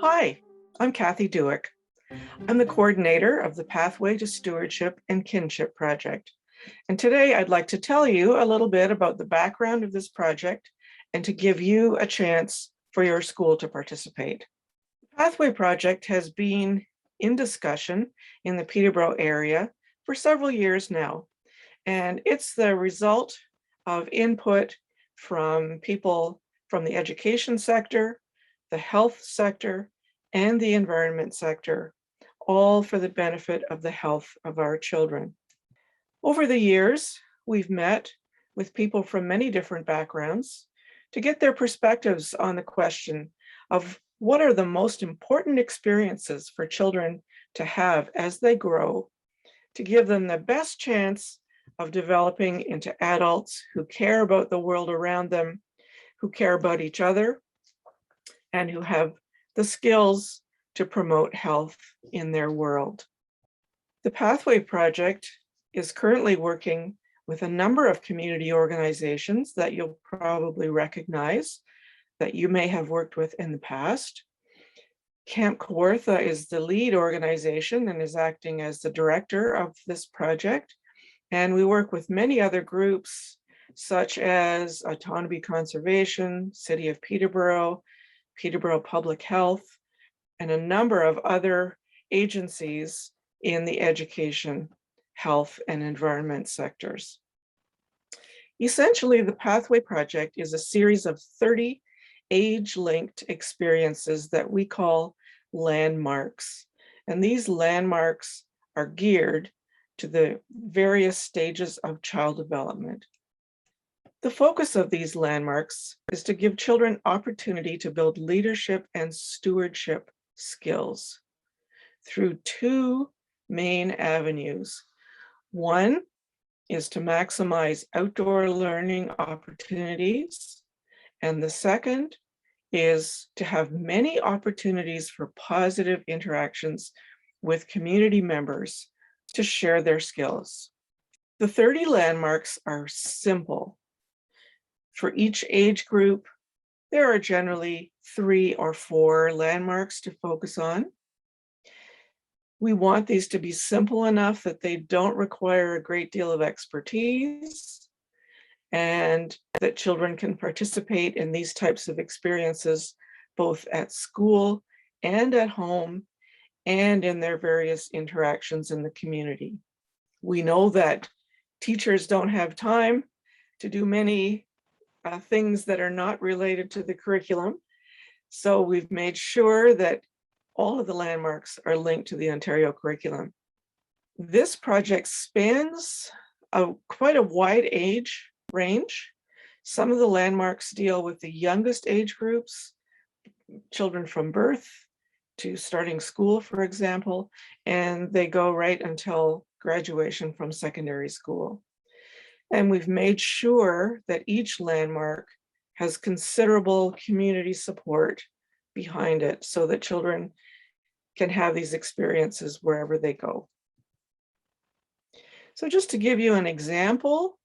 Hi, I'm Kathy Dewick. I'm the coordinator of the Pathway to Stewardship and Kinship project. And today I'd like to tell you a little bit about the background of this project and to give you a chance for your school to participate. The Pathway project has been in discussion in the Peterborough area for several years now, and it's the result of input from people from the education sector, the health sector, and the environment sector, all for the benefit of the health of our children. Over the years, we've met with people from many different backgrounds to get their perspectives on the question of what are the most important experiences for children to have as they grow, to give them the best chance of developing into adults who care about the world around them, who care about each other, and who have the skills to promote health in their world. The Pathway Project is currently working with a number of community organizations that you'll probably recognize, that you may have worked with in the past. Camp Kawartha is the lead organization and is acting as the director of this project. And we work with many other groups such as Autonomy Conservation, City of Peterborough, Peterborough Public Health, and a number of other agencies in the education, health, and environment sectors. Essentially, the Pathway Project is a series of 30 age-linked experiences that we call landmarks. And these landmarks are geared to the various stages of child development. The focus of these landmarks is to give children opportunity to build leadership and stewardship skills through two main avenues. One is to maximize outdoor learning opportunities, and the second is to have many opportunities for positive interactions with community members to share their skills. The 30 landmarks are simple. For each age group, there are generally 3 or 4 landmarks to focus on. We want these to be simple enough that they don't require a great deal of expertise, and that children can participate in these types of experiences both at school and at home and in their various interactions in the community. We know that teachers don't have time to do many things that are not related to the curriculum. So we've made sure that all of the landmarks are linked to the Ontario curriculum. This project spans quite a wide age range. Some of the landmarks deal with the youngest age groups, children from birth to starting school, for example, and they go right until graduation from secondary school. And we've made sure that each landmark has considerable community support behind it so that children can have these experiences wherever they go. So just to give you an example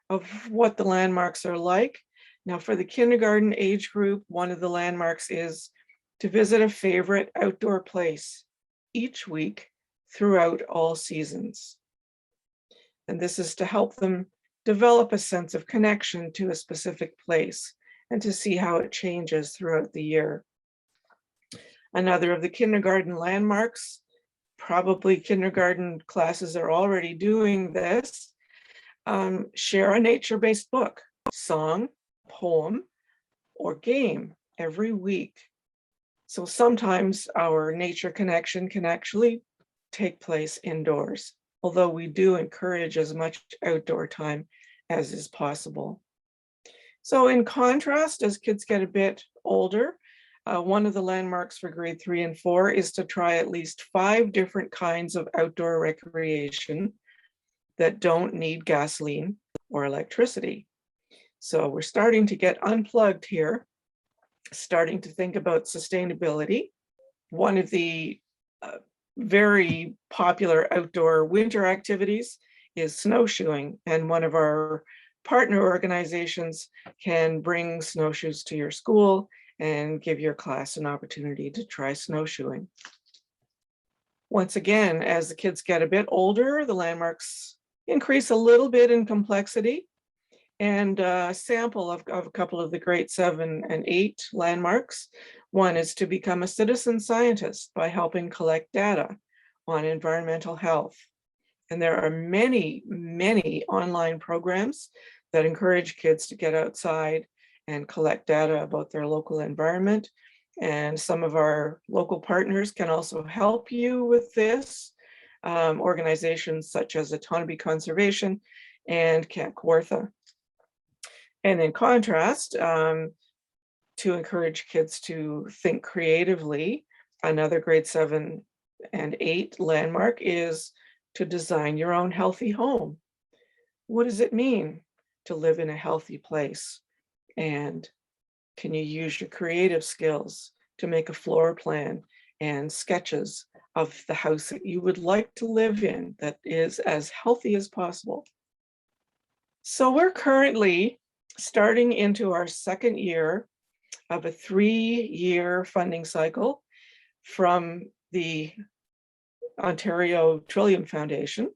of what the landmarks are like. Now for the kindergarten age group, one of the landmarks is to visit a favorite outdoor place each week throughout all seasons. And this is to help them develop a sense of connection to a specific place and to see how it changes throughout the year. Another of the kindergarten landmarks, probably kindergarten classes are already doing this, share a nature-based book, song, poem, or game every week. So sometimes our nature connection can actually take place indoors, although we do encourage as much outdoor time as is possible. So in contrast, as kids get a bit older, one of the landmarks for grade 3 and 4 is to try at least 5 different kinds of outdoor recreation that don't need gasoline or electricity. So we're starting to get unplugged here, starting to think about sustainability. One of the very popular outdoor winter activities is snowshoeing, and one of our partner organizations can bring snowshoes to your school and give your class an opportunity to try snowshoeing. Once again, as the kids get a bit older, the landmarks increase a little bit in complexity. And a sample of a couple of the grade 7 and 8 landmarks. One is to become a citizen scientist by helping collect data on environmental health. And there are many, many online programs that encourage kids to get outside and collect data about their local environment. And some of our local partners can also help you with this. Organizations such as Autonomy Conservation and Camp Kawartha. And in contrast, to encourage kids to think creatively, another grade 7 and 8 landmark is to design your own healthy home. What does it mean to live in a healthy place? And can you use your creative skills to make a floor plan and sketches of the house that you would like to live in that is as healthy as possible? So we're currently starting into our second year of a 3-year funding cycle from the Ontario Trillium Foundation.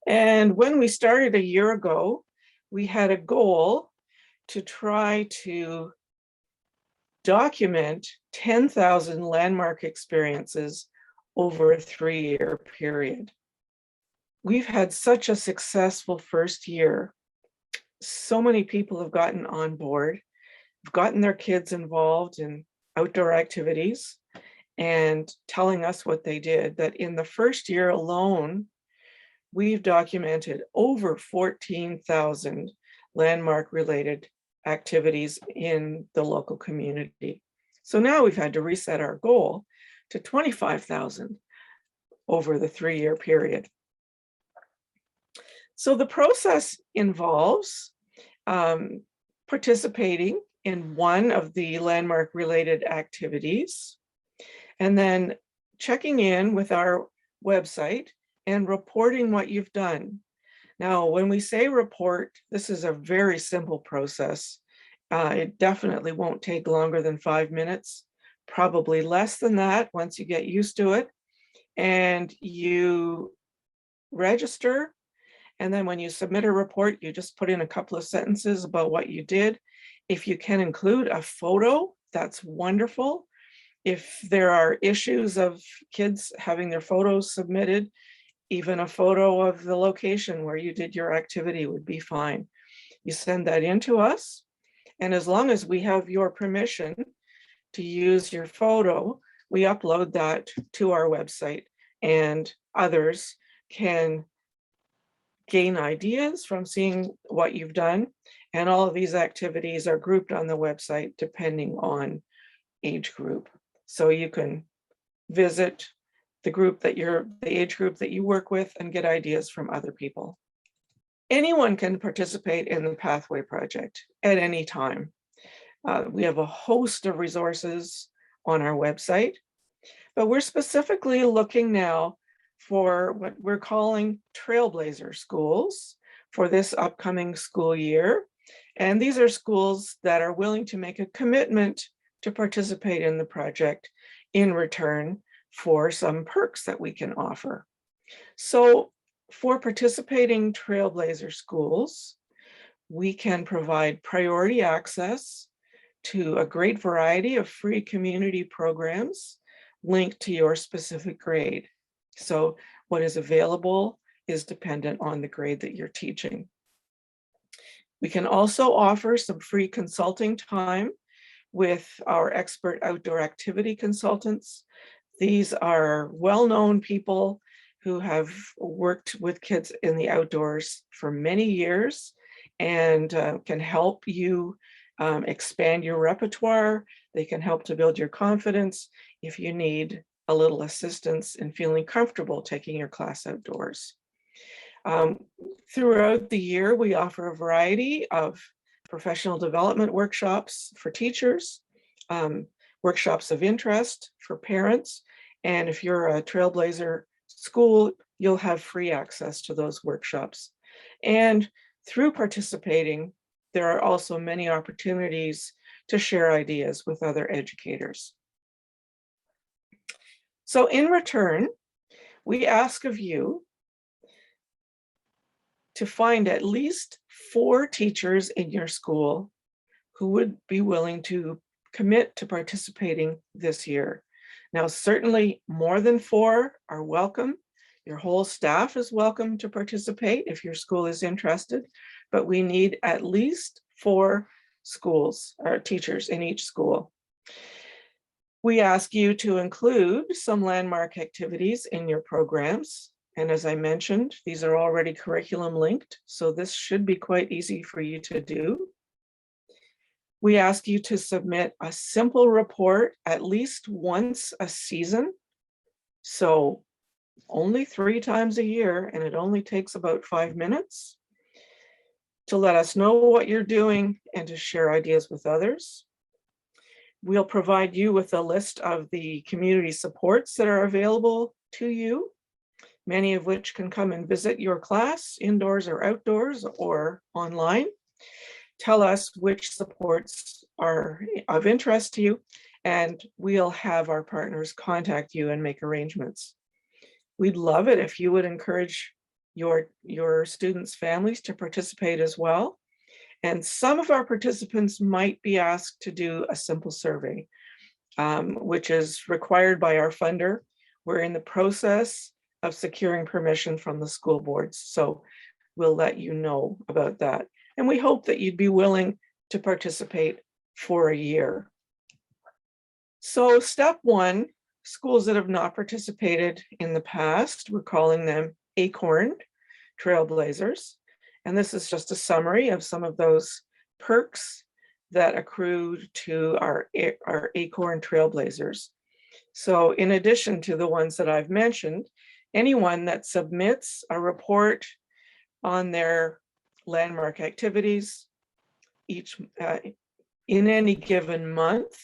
And when we started a year ago, we had a goal to try to document 10,000 landmark experiences over a 3-year period. We've had such a successful first year. So many people have gotten on board, have gotten their kids involved in outdoor activities and telling us what they did, that in the first year alone, we've documented over 14,000 landmark related activities in the local community. So now we've had to reset our goal to 25,000 over the 3-year period. So the process involves participating in one of the landmark related activities and then checking in with our website and reporting what you've done. Now, when we say report, this is a very simple process. It definitely won't take longer than 5 minutes, probably less than that once you get used to it. And you register. And then when you submit a report, you just put in a couple of sentences about what you did. If you can include a photo, that's wonderful. If there are issues of kids having their photos submitted, even a photo of the location where you did your activity would be fine. You send that in to us. And as long as we have your permission to use your photo, we upload that to our website, and others can gain ideas from seeing what you've done. And all of these activities are grouped on the website depending on age group. So you can visit the age group that you work with and get ideas from other people. Anyone can participate in the Pathway Project at any time. We have a host of resources on our website, but we're specifically looking now for what we're calling Trailblazer schools for this upcoming school year. And these are schools that are willing to make a commitment to participate in the project in return for some perks that we can offer. So for participating Trailblazer schools, we can provide priority access to a great variety of free community programs linked to your specific grade. So what is available is dependent on the grade that you're teaching. We can also offer some free consulting time with our expert outdoor activity consultants. These are well-known people who have worked with kids in the outdoors for many years and can help you expand your repertoire. They can help to build your confidence if you need a little assistance in feeling comfortable taking your class outdoors. Throughout the year, we offer a variety of professional development workshops for teachers, workshops of interest for parents, and if you're a Trailblazer school, you'll have free access to those workshops. And through participating, there are also many opportunities to share ideas with other educators. So in return, we ask of you to find at least 4 teachers in your school who would be willing to commit to participating this year. Now, certainly more than 4 are welcome. Your whole staff is welcome to participate if your school is interested, but we need at least 4 schools or teachers in each school. We ask you to include some landmark activities in your programs. And as I mentioned, these are already curriculum linked, so this should be quite easy for you to do. We ask you to submit a simple report at least once a season. So only 3 times a year, and it only takes about 5 minutes to let us know what you're doing and to share ideas with others. We'll provide you with a list of the community supports that are available to you, many of which can come and visit your class indoors or outdoors or online. Tell us which supports are of interest to you, and we'll have our partners contact you and make arrangements. We'd love it if you would encourage your students' families to participate as well. And some of our participants might be asked to do a simple survey, which is required by our funder. We're in the process of securing permission from the school boards, so we'll let you know about that. And we hope that you'd be willing to participate for a year. So step 1, schools that have not participated in the past, we're calling them Acorn Trailblazers. And this is just a summary of some of those perks that accrue to our Acorn Trailblazers. So in addition to the ones that I've mentioned, anyone that submits a report on their landmark activities each in any given month,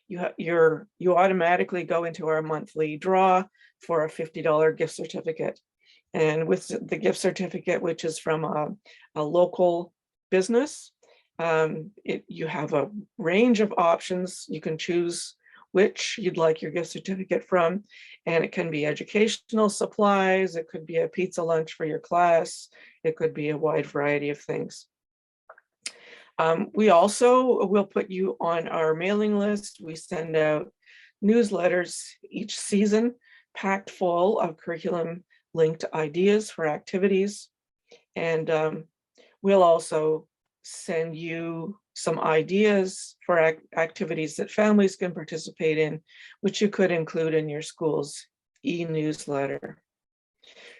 you automatically go into our monthly draw for a $50 gift certificate. And with the gift certificate, which is from a local business, you have a range of options. You can choose which you'd like your gift certificate from, and it can be educational supplies, it could be a pizza lunch for your class, it could be a wide variety of things. We also will put you on our mailing list. We send out newsletters each season, packed full of curriculum linked ideas for activities. And we'll also send you some ideas for activities that families can participate in, which you could include in your school's e-newsletter.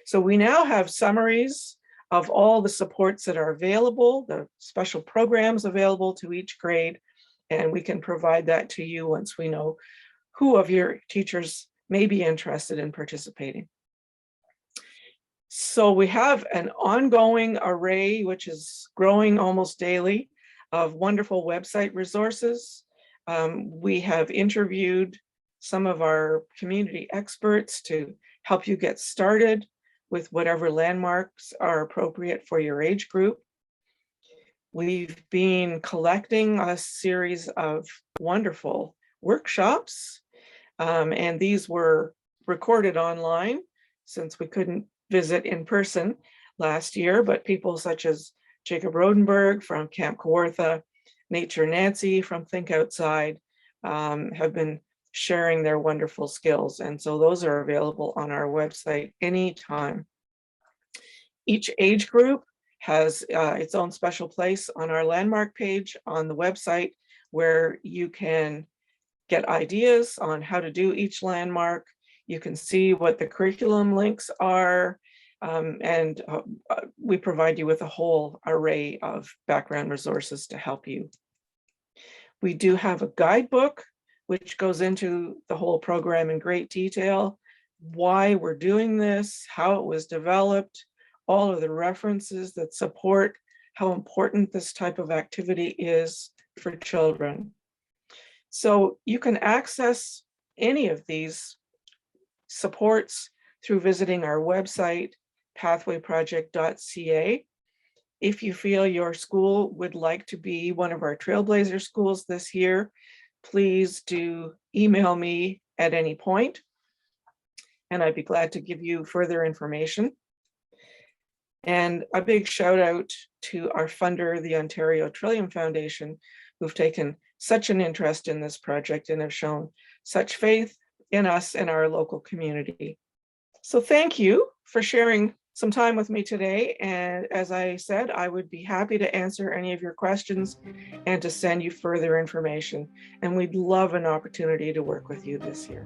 So we now have summaries of all the supports that are available, the special programs available to each grade, and we can provide that to you once we know who of your teachers may be interested in participating. So we have an ongoing array, which is growing almost daily, of wonderful website resources. We have interviewed some of our community experts to help you get started with whatever landmarks are appropriate for your age group. We've been collecting a series of wonderful workshops, and these were recorded online since we couldn't visit in person last year, but people such as Jacob Rodenberg from Camp Kawartha, Nature Nancy from Think Outside have been sharing their wonderful skills. And so those are available on our website anytime. Each age group has its own special place on our landmark page on the website, where you can get ideas on how to do each landmark. You can see what the curriculum links are, and we provide you with a whole array of background resources to help you. We do have a guidebook, which goes into the whole program in great detail, why we're doing this, how it was developed, all of the references that support how important this type of activity is for children. So you can access any of these supports through visiting our website, pathwayproject.ca. If you feel your school would like to be one of our Trailblazer schools this year, please do email me at any point, and I'd be glad to give you further information. And a big shout out to our funder, the Ontario Trillium Foundation, who've taken such an interest in this project and have shown such faith in us and our local community. So thank you for sharing some time with me today. And as I said, I would be happy to answer any of your questions and to send you further information. And we'd love an opportunity to work with you this year.